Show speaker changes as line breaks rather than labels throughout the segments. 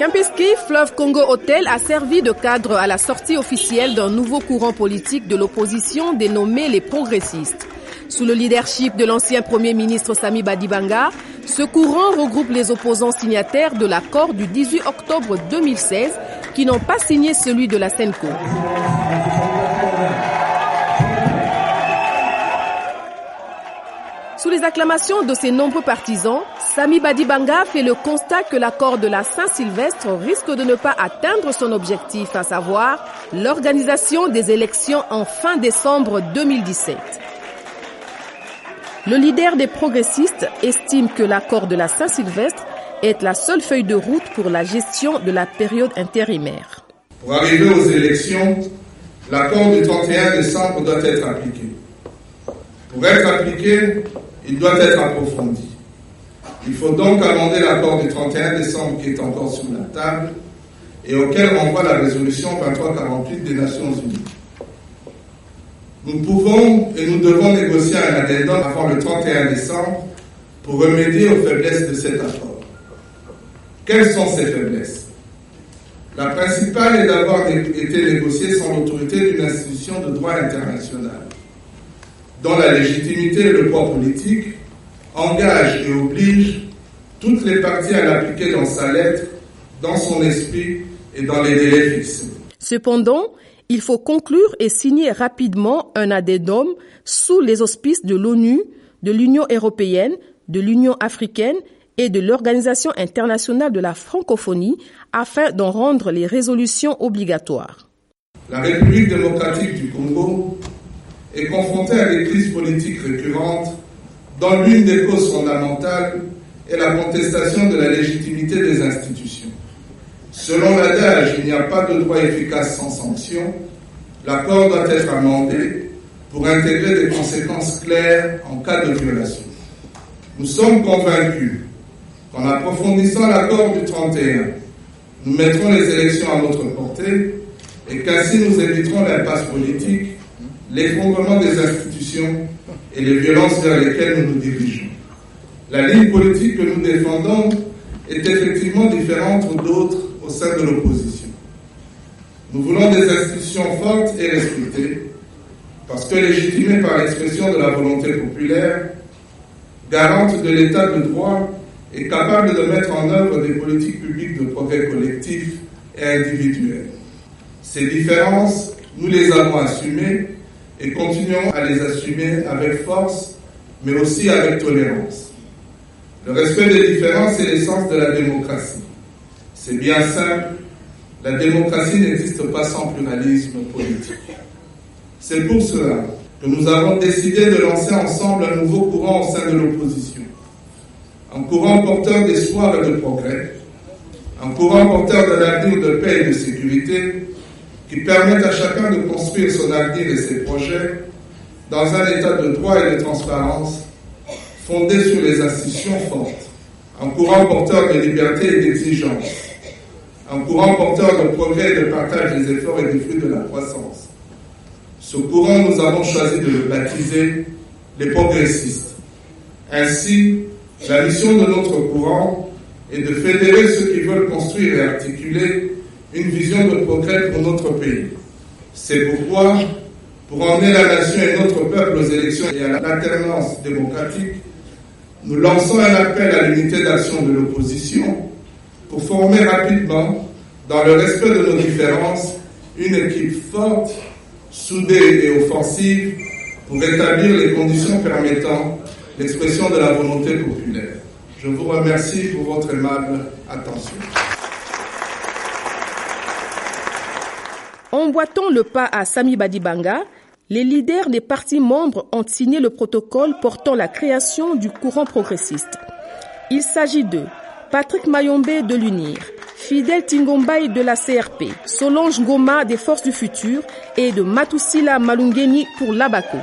Kempinski Fleuve Congo Hotel a servi de cadre à la sortie officielle d'un nouveau courant politique de l'opposition dénommé les progressistes. Sous le leadership de l'ancien Premier ministre Samy Badibanga, ce courant regroupe les opposants signataires de l'accord du 18 octobre 2016 qui n'ont pas signé celui de la SENCO. Sous les acclamations de ses nombreux partisans, Samy Badibanga fait le constat que l'accord de la Saint-Sylvestre risque de ne pas atteindre son objectif, à savoir l'organisation des élections en fin décembre 2017. Le leader des progressistes estime que l'accord de la Saint-Sylvestre est la seule feuille de route pour la gestion de la période intérimaire.
Pour arriver aux élections, l'accord du 31 décembre doit être appliqué. Pour être appliqué, il doit être approfondi. Il faut donc amender l'accord du 31 décembre qui est encore sur la table et auquel renvoie la résolution 2348 des Nations Unies. Nous pouvons et nous devons négocier un addendum avant le 31 décembre pour remédier aux faiblesses de cet accord. Quelles sont ces faiblesses? La principale est d'avoir été négocié sans l'autorité d'une institution de droit international, dont la légitimité et le poids politique engagent et obligent toutes les parties à l'appliquer dans sa lettre, dans son esprit et dans les délais fixés.
Cependant, il faut conclure et signer rapidement un addendum sous les auspices de l'ONU, de l'Union européenne, de l'Union africaine et de l'Organisation internationale de la francophonie afin d'en rendre les résolutions obligatoires.
La République démocratique du Congo est confrontée à des crises politiques récurrentes dont l'une des causes fondamentales est la contestation de la légitimité des institutions. Selon l'adage, il n'y a pas de droit efficace sans sanction, l'accord doit être amendé pour intégrer des conséquences claires en cas de violation. Nous sommes convaincus qu'en approfondissant l'accord du 31, nous mettrons les élections à notre portée et qu'ainsi nous éviterons l'impasse politique, l'effondrement des institutions et les violences vers lesquelles nous nous dirigeons. La ligne politique que nous défendons est effectivement différente d'autres au sein de l'opposition. Nous voulons des institutions fortes et respectées, parce que légitimées par l'expression de la volonté populaire, garantes de l'état de droit et capables de mettre en œuvre des politiques publiques de progrès collectif et individuel. Ces différences, nous les avons assumées et continuons à les assumer avec force, mais aussi avec tolérance. Le respect des différences est l'essence de la démocratie. C'est bien simple, la démocratie n'existe pas sans pluralisme politique. C'est pour cela que nous avons décidé de lancer ensemble un nouveau courant au sein de l'opposition. Un courant porteur d'espoir et de progrès, un courant porteur d'un avenir de paix et de sécurité qui permette à chacun de construire son avenir et ses projets dans un état de droit et de transparence fondé sur les institutions fortes, un courant porteur de liberté et d'exigence, un courant porteur de progrès et de partage des efforts et des fruits de la croissance. Ce courant, nous avons choisi de le baptiser les progressistes. Ainsi, la mission de notre courant est de fédérer ceux qui veulent construire et articuler une vision de progrès pour notre pays. C'est pourquoi, pour emmener la nation et notre peuple aux élections et à l'alternance démocratique, nous lançons un appel à l'unité d'action de l'opposition pour former rapidement, dans le respect de nos différences, une équipe forte, soudée et offensive pour rétablir les conditions permettant l'expression de la volonté populaire. Je vous remercie pour votre aimable attention.
Emboîtant le pas à Samy Badibanga, les leaders des partis membres ont signé le protocole portant la création du courant progressiste. Il s'agit de Patrick Mayombe de l'UNIR, Fidel Tingombaï de la CRP, Solange Ngoma des Forces du Futur et de Matusila Malungeni pour l'Abaco.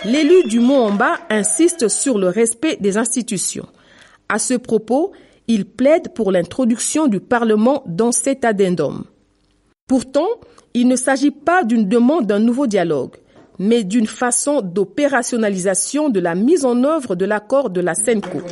L'élu du Mont-en-Bas insiste sur le respect des institutions. À ce propos, il plaide pour l'introduction du Parlement dans cet addendum. Pourtant, il ne s'agit pas d'une demande d'un nouveau dialogue, mais d'une façon d'opérationnalisation de la mise en œuvre de l'accord de la SENCO.